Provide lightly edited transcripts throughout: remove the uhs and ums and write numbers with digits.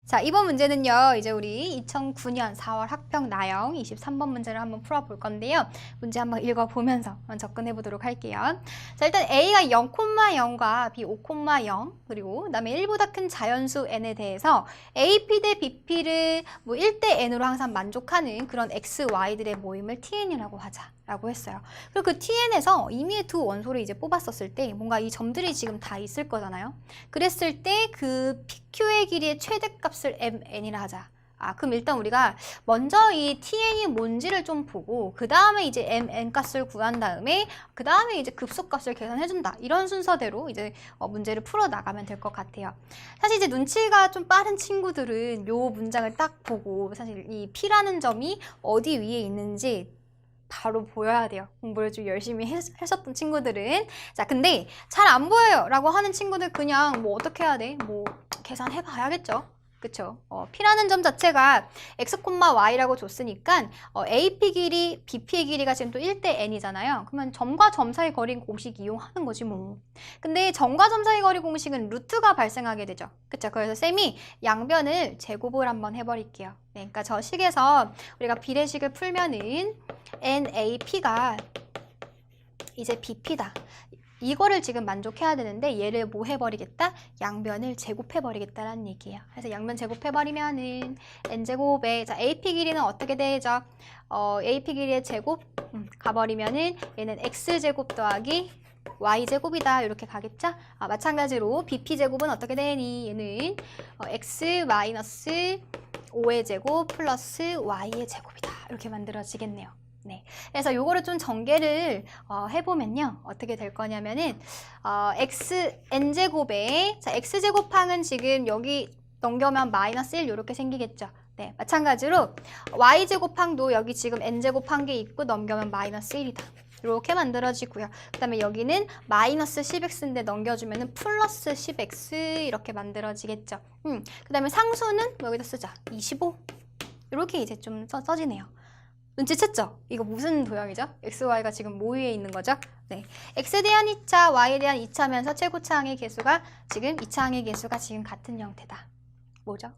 자, 이번 문제는요, 이제 우리 2009년 4월 학평 나영 23번 문제를 한번 풀어볼 건데요. 문제 한번 읽어보면서 접근해 보도록 할게요. 자, 일단 A가 0,0과 B 5,0 그리고 그다음에 1보다 큰 자연수 N에 대해서 AP 대 BP를 뭐 1대 N으로 항상 만족하는 그런 X, Y들의 모임을 TN이라고 하자라고 했어요. 그리고 그 TN에서 임의의 두 원소를 이제 뽑았었을 때 뭔가 이 점들이 지금 다 있을 거잖아요. 그랬을 때 그 PQ의 길이의 최대값을 MN이라 하자. 그럼 일단 우리가 먼저 이 TN이 뭔지를 좀 보고 그 다음에 이제 MN 값을 구한 다음에 그 다음에 이제 급소값을 계산해준다. 이런 순서대로 이제 문제를 풀어 나가면 될 것 같아요. 사실 이제 눈치가 좀 빠른 친구들은 요 문장을 딱 보고 사실 이 P라는 점이 어디 위에 있는지 바로 보여야 돼요. 공부를 좀 열심히 하셨던 친구들은. 자, 근데 잘 안 보여요 라고 하는 친구들 그냥 뭐 어떻게 해야 돼? 뭐 계산해 봐야겠죠. 그쵸? P라는 점 자체가 x, y라고 줬으니까 AP 길이, BP의 길이가 지금 또 1대 n이잖아요. 그러면 점과 점 사이 거리 공식 이용하는 거지 뭐. 근데 점과 점 사이 거리 공식은 루트가 발생하게 되죠. 그쵸? 그래서 쌤이 양변을 제곱을 한번 해버릴게요. 네, 그러니까 저 식에서 우리가 비례식을 풀면은 NAP가 이제 BP다. 이거를 지금 만족해야 되는데 얘를 뭐 해버리겠다? 양변을 제곱해버리겠다라는 얘기예요. 그래서 양변 제곱해버리면은 n제곱에 자 AP 길이는 어떻게 되죠? AP 길이의 제곱 가버리면은 얘는 x제곱 더하기 y제곱이다 이렇게 가겠죠? 마찬가지로 BP제곱은 어떻게 되니? 얘는 x 마이너스 5의 제곱 플러스 y의 제곱이다 이렇게 만들어지겠네요. 네, 그래서 요거를 좀 전개를 해보면요 어떻게 될 거냐면은 x n제곱에 자 x제곱항은 지금 여기 넘겨면 마이너스 1 이렇게 생기겠죠. 네, 마찬가지로 y제곱항도 여기 지금 n제곱한 게 있고 넘겨면 마이너스 1이다. 이렇게 만들어지고요. 그 다음에 여기는 마이너스 10x인데 넘겨주면은 플러스 10x 이렇게 만들어지겠죠. 그 다음에 상수는 여기다 쓰자. 25 이렇게 이제 좀 써지네요. 눈치챘죠? 이거 무슨 도형이죠? x, y가 지금 뭐 위에 있는 거죠? 네, x에 대한 2차, y에 대한 2차면서 최고차항의 개수가 지금 2차항의 개수가 지금 같은 형태다. 뭐죠?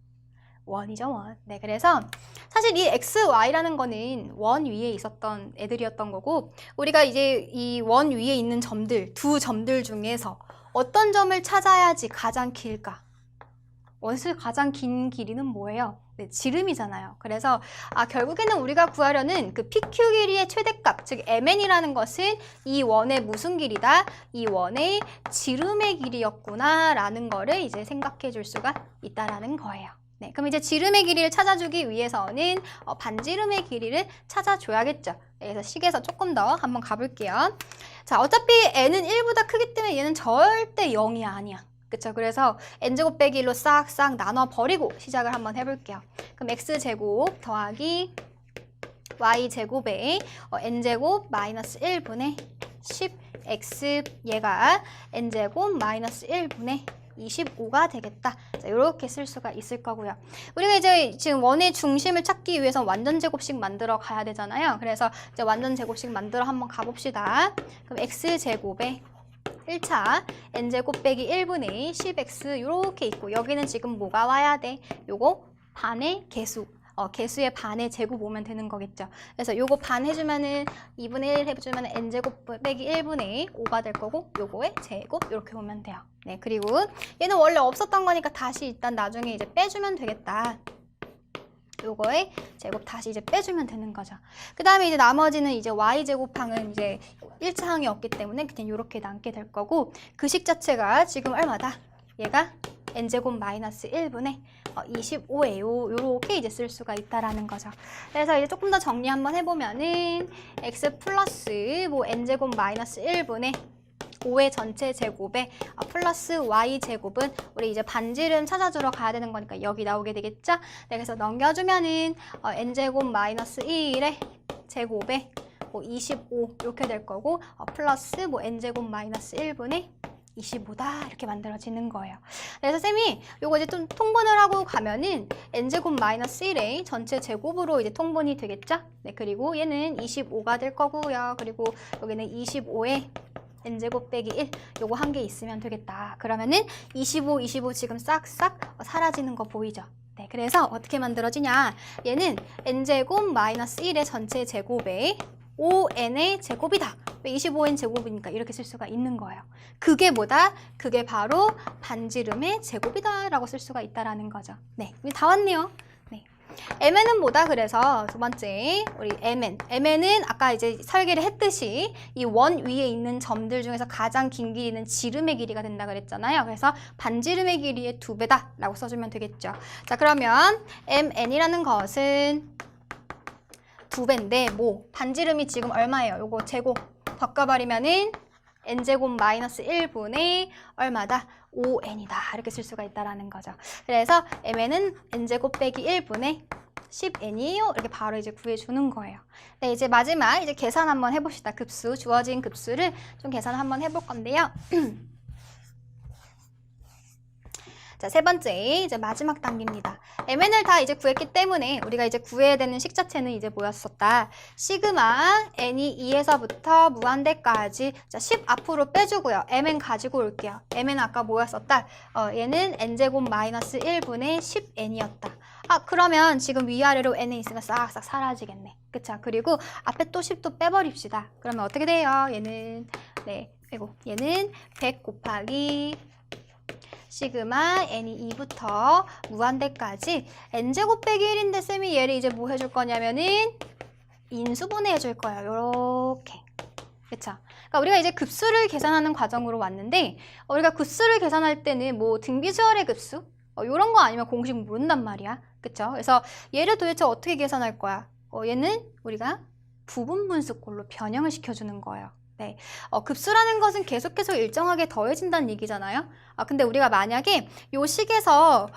원이죠, 원. 네, 그래서 사실 이 x, y라는 거는 원 위에 있었던 애들이었던 거고 우리가 이제 이 원 위에 있는 점들, 두 점들 중에서 어떤 점을 찾아야지 가장 길까? 원수의 가장 긴 길이는 뭐예요? 네, 지름이잖아요. 그래서 결국에는 우리가 구하려는 그 PQ 길이의 최대값, 즉 MN이라는 것은 이 원의 무슨 길이다? 이 원의 지름의 길이였구나 라는 거를 이제 생각해 줄 수가 있다라는 거예요. 네, 그럼 이제 지름의 길이를 찾아주기 위해서는 반지름의 길이를 찾아줘야겠죠. 네, 그래서 식에서 조금 더 한번 가볼게요. 자, 어차피 n은 1보다 크기 때문에 얘는 절대 0이 아니야. 그쵸? 그래서 n제곱 빼기 1로 싹싹 나눠버리고 시작을 한번 해볼게요. 그럼 x제곱 더하기 y제곱에 n제곱 마이너스 1분의 10x 얘가 n제곱 마이너스 1분의 25가 되겠다. 자, 이렇게 쓸 수가 있을 거고요. 우리가 이제 지금 원의 중심을 찾기 위해서 완전 제곱식 만들어 가야 되잖아요. 그래서 이제 완전 제곱식 만들어 한번 가봅시다. 그럼 x제곱에 1차 n제곱 빼기 1분의 10x 이렇게 있고 여기는 지금 뭐가 와야 돼? 요거 반의 개수. 개수의 반의 제곱 오면 되는 거겠죠. 그래서 요거 반 해주면은 2분의 1 해주면 n제곱 빼기 1분의 5가 될 거고 요거의 제곱 이렇게 오면 돼요. 네, 그리고 얘는 원래 없었던 거니까 다시 일단 나중에 이제 빼주면 되겠다. 요거의 제곱 다시 이제 빼주면 되는 거죠. 그 다음에 이제 나머지는 이제 y제곱항은 이제 1차항이 없기 때문에 그냥 이렇게 남게 될 거고 그 식 자체가 지금 얼마다? 얘가 n제곱 마이너스 1분의 25예요. 요렇게 이제 쓸 수가 있다라는 거죠. 그래서 이제 조금 더 정리 한번 해보면은 x 플러스 뭐 n제곱 마이너스 1분의 5의 전체 제곱에 플러스 y제곱은 우리 이제 반지름 찾아주러 가야 되는 거니까 여기 나오게 되겠죠? 네, 그래서 넘겨주면은 n제곱 마이너스 1의 제곱에 25 이렇게 될 거고 플러스 뭐 n제곱 마이너스 1분의 25다 이렇게 만들어지는 거예요. 그래서 쌤이 요거 이제 좀 통분을 하고 가면은 n제곱 마이너스 1의 전체 제곱으로 이제 통분이 되겠죠? 네, 그리고 얘는 25가 될 거고요. 그리고 여기는 25의 n제곱 빼기 1 요거 한 개 있으면 되겠다. 그러면은 25, 25 지금 싹싹 사라지는 거 보이죠? 네, 네, 그래서 어떻게 만들어지냐? 얘는 n제곱 마이너스 1의 전체 제곱에 5n의 제곱이다. 25n 제곱이니까 이렇게 쓸 수가 있는 거예요. 그게 뭐다? 그게 바로 반지름의 제곱이다 라고 쓸 수가 있다라는 거죠. 네, 다 왔네요. 네. mn은 뭐다? 그래서 두 번째 우리 mn은 아까 이제 설계를 했듯이 이 원 위에 있는 점들 중에서 가장 긴 길이는 지름의 길이가 된다 그랬잖아요. 그래서 반지름의 길이의 2배다 라고 써주면 되겠죠. 자, 그러면 mn이라는 것은 2배인데 뭐 반지름이 지금 얼마예요? 요거 제곱 바꿔버리면은 n제곱 마이너스 1분의 얼마다? 5n이다. 이렇게 쓸 수가 있다라는 거죠. 그래서 mn은 n제곱 빼기 1분의 10n이에요. 이렇게 바로 이제 구해주는 거예요. 네, 이제 마지막 이제 계산 한번 해봅시다. 급수, 주어진 급수를 좀 계산 한번 해볼 건데요. 자, 세 번째 이제 마지막 단계입니다. mn을 다 이제 구했기 때문에 우리가 이제 구해야 되는 식 자체는 이제 뭐였었다? 시그마 n이 2에서부터 무한대까지 자, 10 앞으로 빼주고요. mn 가지고 올게요. mn은 아까 뭐였었다? 얘는 n제곱 마이너스 1분의 10n이었다. 아, 그러면 지금 위아래로 n에 있으면 싹싹 사라지겠네. 그쵸? 그리고 앞에 또 10도 빼버립시다. 그러면 어떻게 돼요? 얘는 얘는 100 곱하기 시그마 n이 2부터 무한대까지 n제곱 빼기 1인데 쌤이 얘를 이제 뭐 해줄 거냐면은 인수분해 해줄 거예요. 요렇게. 그쵸? 그러니까 우리가 이제 급수를 계산하는 과정으로 왔는데 우리가 급수를 계산할 때는 뭐 등비주얼의 급수? 요런 거 아니면 공식 모른단 말이야. 그쵸? 그래서 얘를 도대체 어떻게 계산할 거야? 얘는 우리가 부분분수꼴로 변형을 시켜주는 거예요. 네, 급수라는 것은 계속해서 일정하게 더해진다는 얘기잖아요. 근데 우리가 만약에 요 식에서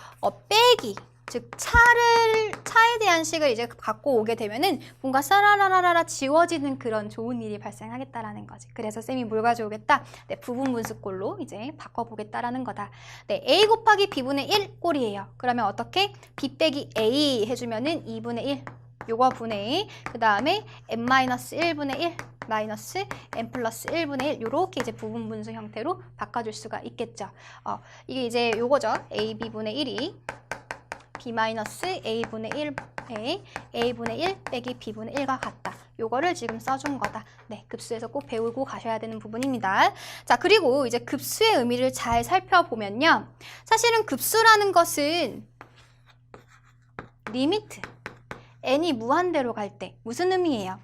빼기, 즉 차에 대한 식을 이제 갖고 오게 되면은 뭔가 사라라라라 지워지는 그런 좋은 일이 발생하겠다라는 거지. 그래서 쌤이 뭘 가져오겠다? 네, 부분분수꼴로 이제 바꿔보겠다라는 거다. 네, a 곱하기 b분의 1 꼴이에요. 그러면 어떻게? b 빼기 a 해주면은 2분의 1. 요거 분의 그 다음에 n-1분의 1 마이너스 n 플러스 1분의 1 요렇게 이제 부분분수 형태로 바꿔줄 수가 있겠죠. 이게 이제 요거죠. ab분의 1이 b 마이너스 a분의 1에 a분의 1 빼기 b분의 1과 같다. 요거를 지금 써준 거다. 네, 급수에서 꼭 배우고 가셔야 되는 부분입니다. 자, 그리고 이제 급수의 의미를 잘 살펴보면요. 사실은 급수라는 것은 리미트 n이 무한대로 갈 때 무슨 의미예요?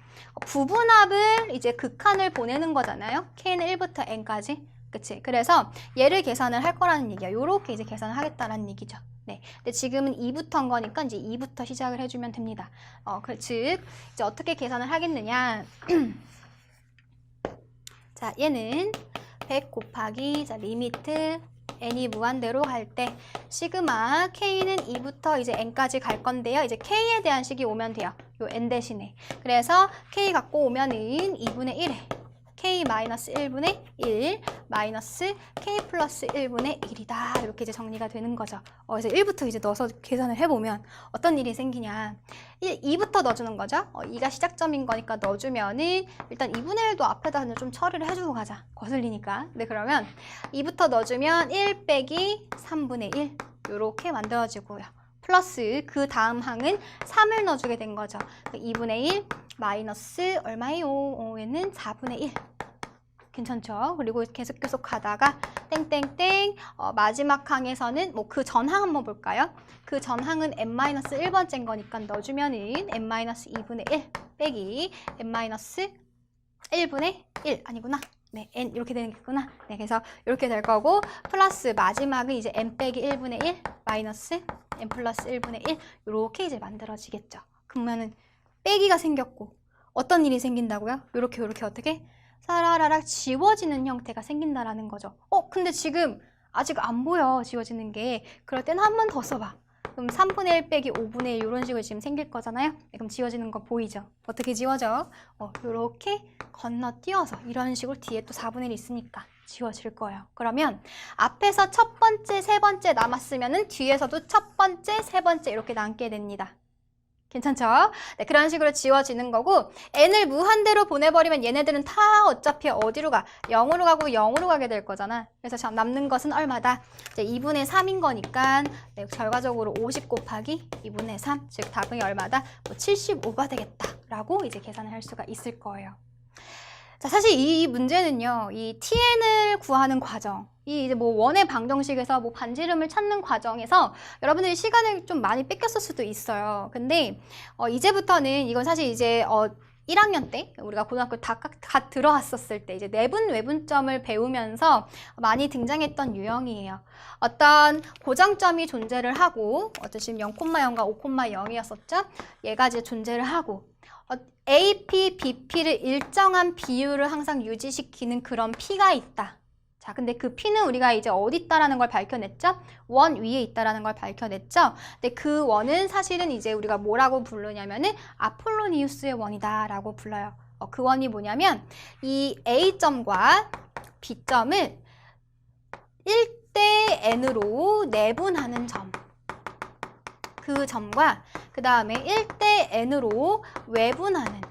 부분합을 이제 극한을 보내는 거잖아요. k는 1부터 n까지. 그치? 그래서 얘를 계산을 할 거라는 얘기야. 요렇게 이제 계산을 하겠다라는 얘기죠. 네. 근데 지금은 2부터인 거니까 이제 2부터 시작을 해주면 됩니다. 즉, 이제 어떻게 계산을 하겠느냐. 자, 얘는 100 곱하기, 자, 리미트 n이 무한대로 갈 때 시그마 k는 2부터 이제 n까지 갈 건데요. 이제 k에 대한 식이 오면 돼요. 요 n 대신에. 그래서 k 갖고 오면은 2분의 1에 k-1분의 1 마이너스 k 플러스 1분의 1이다. 이렇게 이제 정리가 되는 거죠. 그래서 1부터 이제 넣어서 계산을 해보면 어떤 일이 생기냐. 2부터 넣어주는 거죠. 2가 시작점인 거니까 넣어주면은 일단 2분의 1도 앞에다 좀 처리를 해주고 가자. 거슬리니까. 네, 그러면 2부터 넣어주면 1 빼기 3분의 1 이렇게 만들어지고요. 플러스 그 다음 항은 3을 넣어주게 된 거죠. 2분의 1 마이너스 얼마예요? 얘는 4분의 1. 괜찮죠? 그리고 계속 가다가 땡땡땡 마지막 항에서는 뭐 그 전항 한번 볼까요? 그 전항은 n-1번째인 거니까 넣어주면은 n-2분의 1 빼기 n-1분의 1 아니구나. 네, n 이렇게 되는 거구나. 네, 그래서 이렇게 될 거고 플러스 마지막은 이제 n 빼기 1분의 1 마이너스 n 플러스 1분의 1 이렇게 이제 만들어지겠죠. 그러면은 빼기가 생겼고 어떤 일이 생긴다고요? 요렇게 어떻게? 사라라락 지워지는 형태가 생긴다라는 거죠. 근데 지금 아직 안 보여, 지워지는 게. 그럴 때는 한 번 더 써봐. 그럼 3분의 1 빼기 5분의 1 이런 식으로 지금 생길 거잖아요. 네, 그럼 지워지는 거 보이죠? 어떻게 지워져? 요렇게 건너뛰어서 이런 식으로 뒤에 또 4분의 1 있으니까 지워질 거예요. 그러면 앞에서 첫 번째, 세 번째 남았으면은 뒤에서도 첫 번째, 세 번째 이렇게 남게 됩니다. 괜찮죠? 네, 그런 식으로 지워지는 거고 n을 무한대로 보내버리면 얘네들은 다 어차피 어디로 가? 0으로 가고 0으로 가게 될 거잖아. 그래서 남는 것은 얼마다? 이제 2분의 3인 거니까 네, 결과적으로 50 곱하기 2분의 3, 즉 답은 얼마다? 뭐 75가 되겠다라고 이제 계산을 할 수가 있을 거예요. 자, 사실 이 문제는요, 이 tn을 구하는 과정, 이 이제 뭐 원의 방정식에서 뭐 반지름을 찾는 과정에서 여러분들이 시간을 좀 많이 뺏겼을 수도 있어요. 근데 이제부터는 이건 사실 이제 1학년 때 우리가 고등학교 갓 들어왔었을 때 이제 내분 외분점을 배우면서 많이 등장했던 유형이에요. 어떤 고정점이 존재를 하고 지금 0,0과 5,0이었었죠. 얘가 이제 존재를 하고 AP, BP를 일정한 비율을 항상 유지시키는 그런 P가 있다. 자, 근데 그 P는 우리가 이제 어디 있다라는 걸 밝혀냈죠? 원 위에 있다라는 걸 밝혀냈죠? 근데 그 원은 사실은 이제 우리가 뭐라고 부르냐면은 아폴로니우스의 원이다라고 불러요. 그 원이 뭐냐면 이 A점과 B점을 1대 N으로 내분하는 점. 그 점과 그 다음에 1대 N으로 외분하는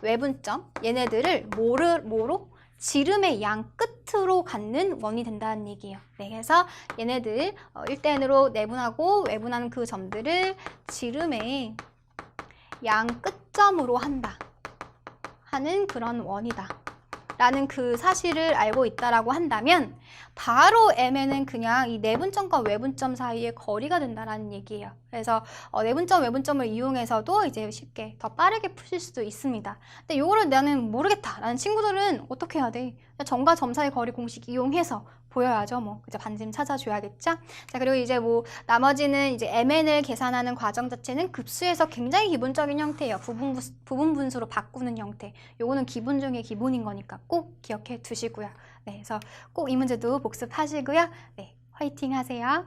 외분점, 얘네들을 뭐로? 지름의 양 끝으로 갖는 원이 된다는 얘기예요. 네, 그래서 얘네들 1대 N으로 내분하고 외분하는 그 점들을 지름의 양 끝점으로 한다 하는 그런 원이다 라는 그 사실을 알고 있다라고 한다면 바로 M에는 그냥 이 내분점과 외분점 사이의 거리가 된다라는 얘기예요. 그래서 내분점, 외분점을 이용해서도 이제 쉽게 더 빠르게 푸실 수도 있습니다. 근데 이거를 나는 모르겠다라는 친구들은 어떻게 해야 돼? 점과 점 사이 거리 공식 이용해서 보여야죠. 뭐 이제 반지름 찾아줘야겠죠. 자, 그리고 이제 뭐 나머지는 이제 MN을 계산하는 과정 자체는 급수에서 굉장히 기본적인 형태예요. 부분 분수로 바꾸는 형태. 요거는 기본 중에 기본인 거니까 꼭 기억해 두시고요. 네, 그래서 꼭 이 문제도 복습하시고요. 네, 화이팅 하세요.